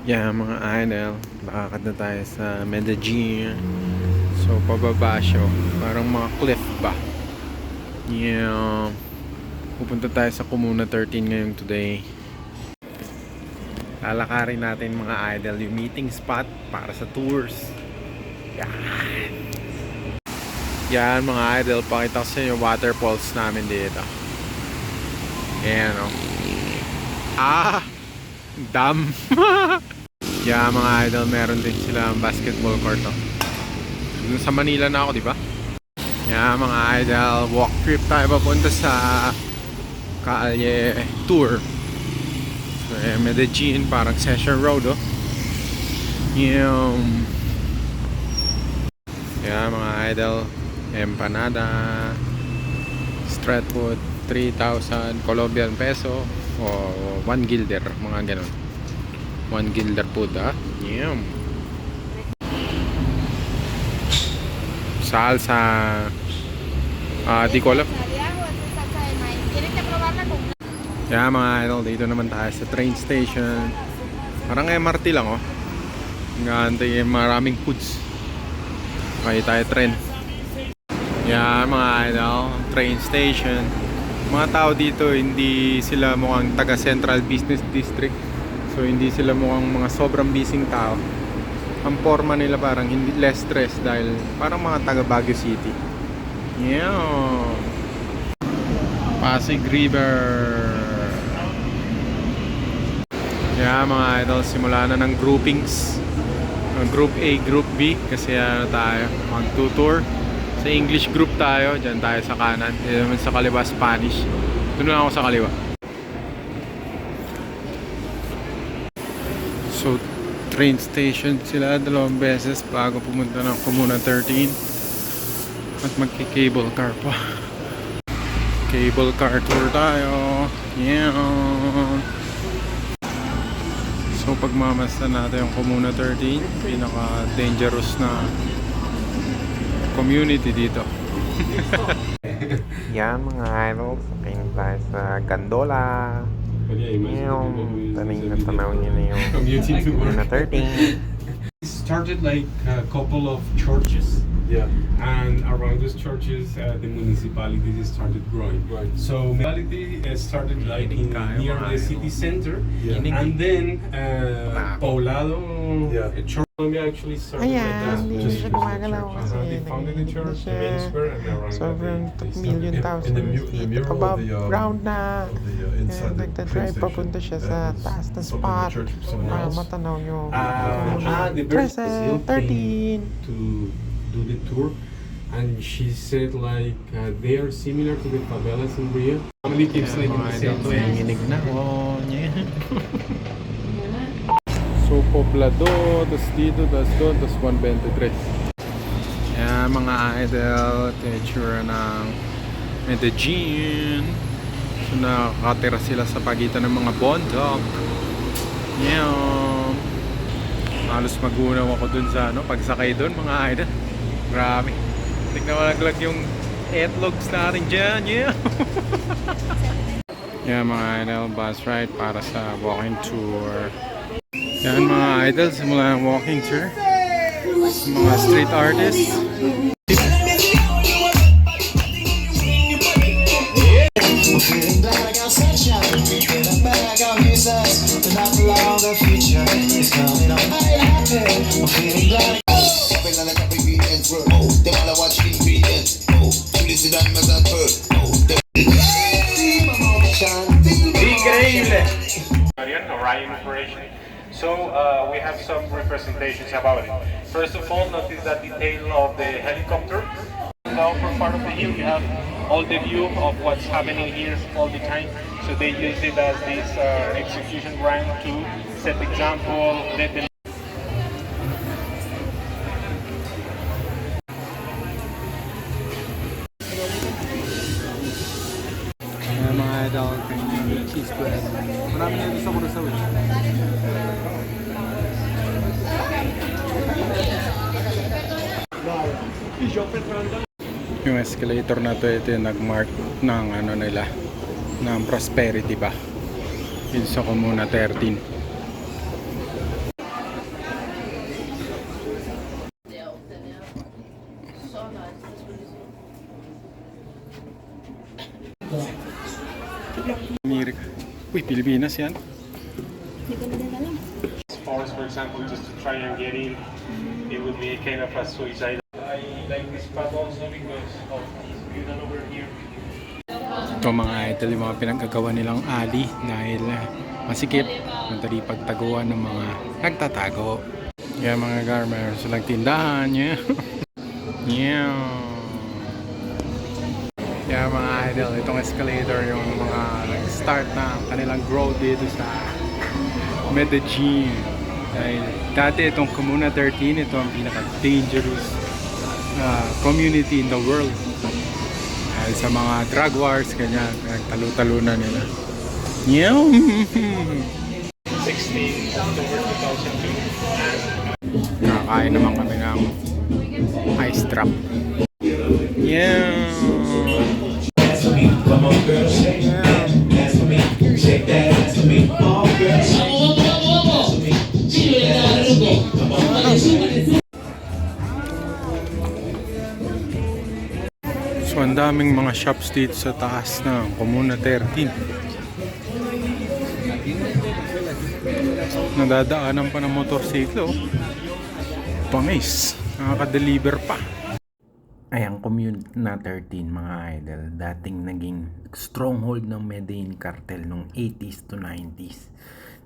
Yeah, mga idol, lakad na tayo sa Medellin. So, pababa siya. Parang mga cliff ba? Yeah. Pupunta tayo sa Comuna 13 ngayong today. Lalakarin natin mga idol yung meeting spot para sa tours. Yan. Yan mga idol, pakita ko sa inyo yung waterfalls namin dito. Yan o. Dam. Yeah, mga idol, meron din sila basketball court. Dun sa Manila na ako, di ba? Yeah, mga idol, walk trip tayo papunta sa Calle Tour. So, Medellin, parang Session Road, oh. Yung... Yeah, mga idol, empanada, street food, 3,000 Colombian peso o 1 guilder, mga ganun. 1 guilder food, yeah. Salsa, di ko alam. Yeah, mga idol, dito naman tayo sa train station. Parang MRT lang, oh. Ngantay maraming foods. Okay, tayo tren. Yeah, mga idol, train station. Mga tao dito, hindi sila mukhang taga Central Business District. So, hindi sila mukhang mga sobrang busy tao. Ang forma nila parang hindi less stress dahil parang mga taga Baguio City. Yeah. Pasig River. Yeah, mga idol, simula na ng groupings. Group A, Group B. Kasi ano tayo, mag-tutor. Sa English group tayo, dyan tayo sa kanan. Dito naman sa kaliwa, Spanish. Doon na ako sa kaliwa. So, train station sila 2 beses bago pumunta ng Comuna 13. At magki-cable car pa. Cable car tour tayo. Yeah. So, pagmamasdan natin yung Comuna 13, pinaka-dangerous na community dito. Yan mga idol, sakin tayo sa Gandola. Yung taning na tanaw niya na yung Comuna 13. It started like a couple of churches. Yeah. And around those churches, the municipality started growing. Right. So municipality started like near the city center, Yeah. and then Poblado Yeah. church actually started like that. Hindi siya gumagalaw kasi They founded the church, the main square, and around sobrang that they million In thousand the feet mural above of the, ground na inside the nagdadrive train papunta siya station, sa was taas na opened the spot church for someone para else. matanaw yung the very Crescent special 13. to do the tour, and she said like they are similar to the favelas in Rio. Family keeps like in the same place. Nanginig na. Oh, yeah. So, Poblado, tas dito, tas doon, tas 123. Yan, mga idol, teacher ng Medellin. So, nakakatira sila sa pagitan ng mga bondok. Yan. Halos magunaw ako dun sa pagsakay dun, mga idol. Grabe. Tignan mo naglag yung etlogs natin dyan. Yeah. Yan, mga idol, bus ride para sa walking tour. Yan mga idol, simula ng walking tour. Mga street artists. Increíble. Orion operation. So we have some representations about it. First of all, notice the detail of the helicopter. In the upper part of the hill, you have all the view of what's happening here all the time. So they use it as this execution ground to set example, let them. Yan mga idol, cheese bread. Marami na gusto ko rin sa wish. Yung escalator na to, ito yung nag-mark ng ano nila, ng prosperity ba, dito sa Comuna 13. Amerika. Uy, Pilipinas yan. Hindi ko na din alam. Force, for example, just to try and get in, it would be a kind of a suicide. I like this spot also because of this view that over here. Ito mga idol, yung mga pinagkagawa nilang alley dahil masikip, madali pagtaguan ng mga nagtatago. Kaya mga garmer, silang tindahan niya. Yeah. Kaya mga idol, itong escalator yung mga nag-start na kanilang growth dito sa Medellin. Dahil dati itong Comuna 13, ito ang pinaka-dangerous community in the world. Dahil sa mga drug wars, ganyan, nagtalo-talunan nila. Yeah. 16 October 2002. Nakakain naman kami ng ice trap. Yeah. Come on, girl, shake that. Dance for me, shake that. Dance for me, oh, girl, shake that. Dance for me, shake that. Dance for me, come on. So ang daming mga shops dito sa taas ng Comuna 13. Nadadaanan pa ng motorsiklo. Pangis, nakaka-deliver pa. Ay, ang Comuna 13 mga idol, dating naging stronghold ng Medellin cartel nung 80s to 90s.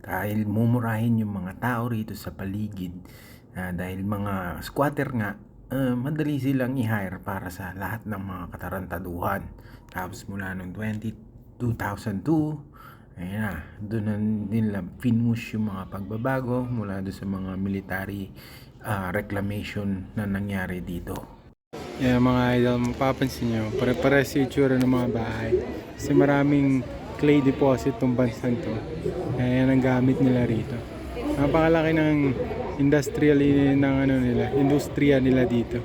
Dahil mumurahin yung mga tao rito sa paligid. Dahil mga squatter nga, madali silang i-hire para sa lahat ng mga katarantaduhan. Tapos mula noong 2002, ayun na, doon na nila finush yung mga pagbabago mula doon sa mga military reclamation na nangyari dito. Yeah, mga idol, mapapansin nyo, pare-pares yung itsura ng mga bahay. Kasi maraming clay deposit tong bansang to. Kaya yan ang gamit nila rito. Napakalaki ng industrial ng industriya nila dito.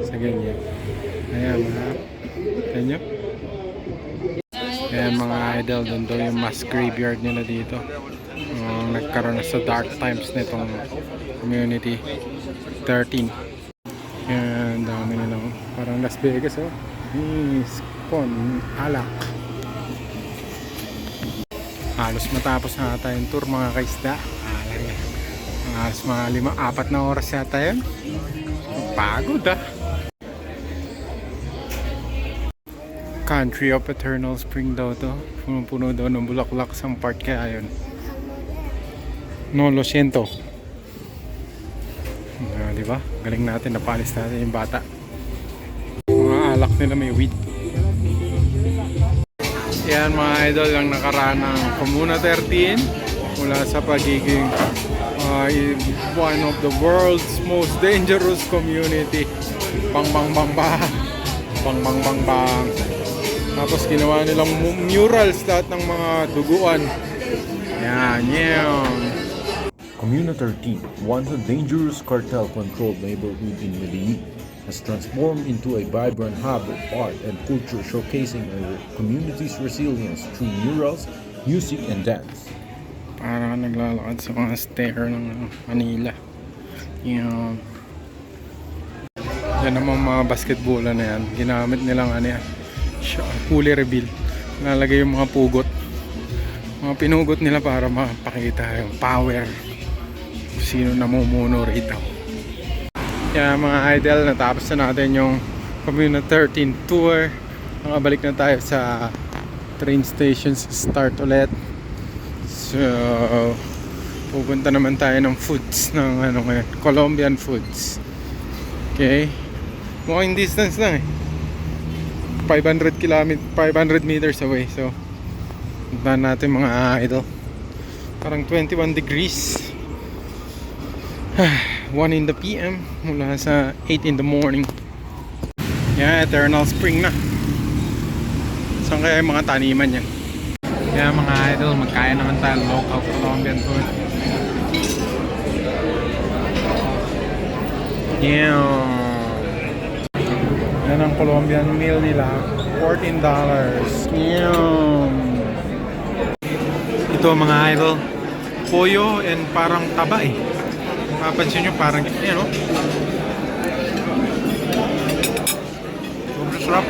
Sa ganyan. Ayan, ganyan. Ayan mga idol, doon daw yung mass graveyard nila dito. Nagkaroon na sa dark times nitong community 13. Yan, dami nilang parang Las Vegas, oh. Con, alak. Halos matapos na ata yung tour mga kaisda. Halos mga 4 na oras yata yun. Pagod Country of Eternal Spring daw to. Puno-puno daw ng bulaklak sa part kaya yun. No, lo siento. Diba? Galing natin, napalis natin yung bata. Mga alak nila may weed. Yan mga idol, ang nakaraan ng Comuna 13 mula sa pagiging one of the world's most dangerous community. Bang bang bang bang. Bang bang bang bang. Tapos ginawa nilang murals lahat ng mga duguan. Yan, yan. Comuna 13, once a dangerous cartel-controlled neighborhood in Medellin, has transformed into a vibrant hub of art and culture showcasing our community's resilience through murals, music, and dance. Parang naglalakad sa mga stair ng Manila. Yan. Yan naman mga basketbola na yan. Ginamit nilang fully reveal. Nalagay yung mga pugot. Mga pinugot nila para mapakita yung power. Sino namumuno rito. Kaya mga idol, natapos na natin yung Comuna 13 tour. Nakabalik na tayo sa train station sa start ulit. So pupunta naman tayo ng foods ng ngayon, Colombian foods. Okay, walking distance lang 500 meters away. So puntahan natin mga idol. Parang 21 degrees. 1 in the PM mula sa 8 in the morning. Yeah, Eternal Spring na. Saan kaya yung mga taniman yan? Kaya mga idol, magkaya naman tayo local Colombian food. Yeah. Yan ang Colombian meal nila, $14. Yeah. Ito mga idol, pollo and parang taba Mapansin nyo parang ganyan, no? Sobrang sarap.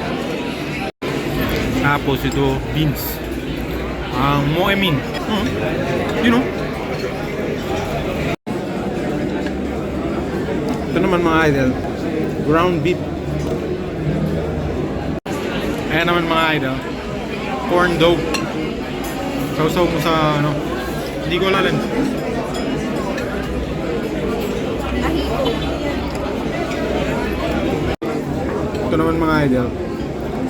Tapos ito, beans. Ang moemin. You know. Ito naman mga idol, ground beef. Ayan naman mga idol, corn dough. Sausaw mo sa ano, hindi ko alam. Ito naman mga idol,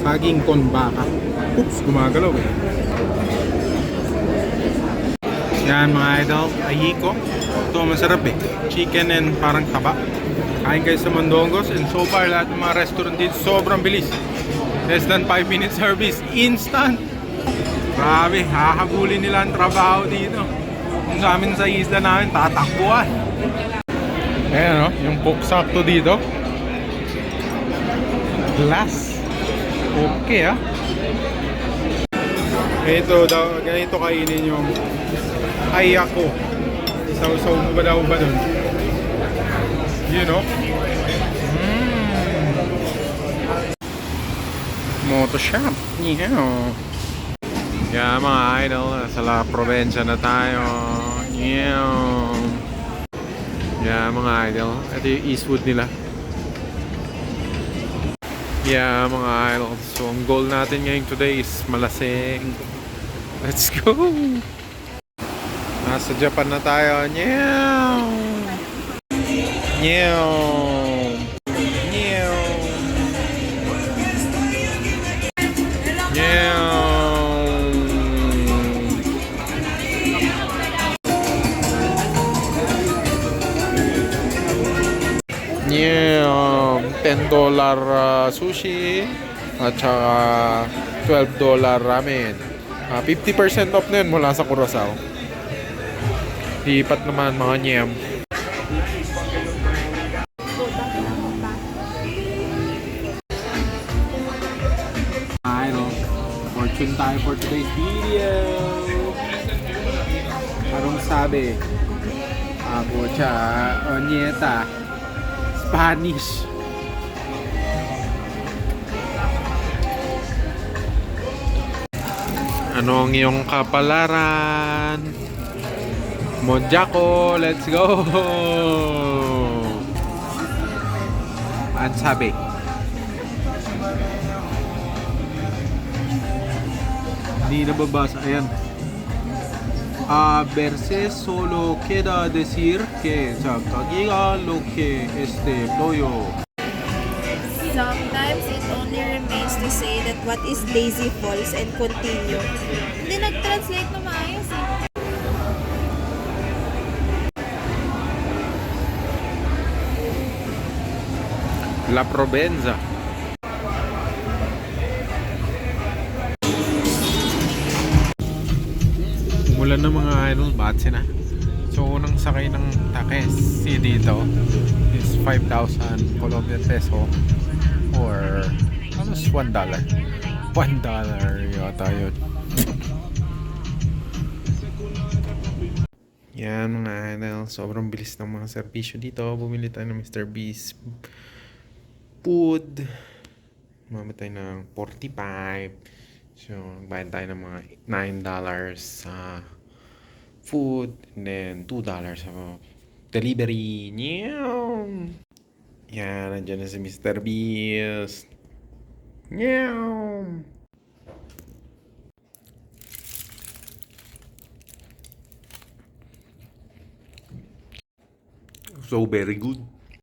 saging con baka. Oops, gumagalaw eh. Yan mga idol, ahiko. Ito masarap eh. Chicken and parang taba. Kain kayo sa Mondongos, and so far lahat ng mga restaurant dito sobrang bilis. Less than 5 minute service, instant. Grabe, hahabulin nila ang trabaho dito. Kung sa amin sa isla namin, tatakbuhan. Ayan o, yung pork sakto dito. Glass. Okay ah. Ito daw, ganito kainin yung ayako. Isaw-saw mo ba daw ba dun? You know? Moto shop. Yeah. Yeah, mga idol, sa La Provincia na tayo. Yeah. Yeah, mga idol. Ito yung Eastwood nila. Yeah, mga idol. So, ang goal natin ngayon today is malasing. Let's go! Nasa Japan na tayo. Yeah! Yeah! Yeah! Yeah! Yeah, $10 sushi at saka $12 ramen. 50% off na yun mula sa Curaçao. Lipat naman mga nyem. Idol, fortune tayo for today's video. Anong sabi? Ako siya, onyeta. Spanish. Ano ang iyong kapalaran? Monjako, let's go! Ang sabi? Hindi nababasa. Ayan. A veces solo queda decir que se cagiga lo que pollo. Sometimes it only remains to say that what is lazy falls and continue. Hindi nag-translate na maayos eh. La Provenza. Umulan na mga idol, batse na. So unang sakay ng taxi dito is 5,000 Colombian peso or almost $1. $1 yata yun. Yan mga idol, sobrang bilis ng mga serbisyo dito. Bumili tayo ng Mr. Beast food. Mamit tayo ng 45. So, bayad tayo ng mga $9 sa food and then $2 sa delivery. Yan, nandiyan na si Mr. Beast. So, very good.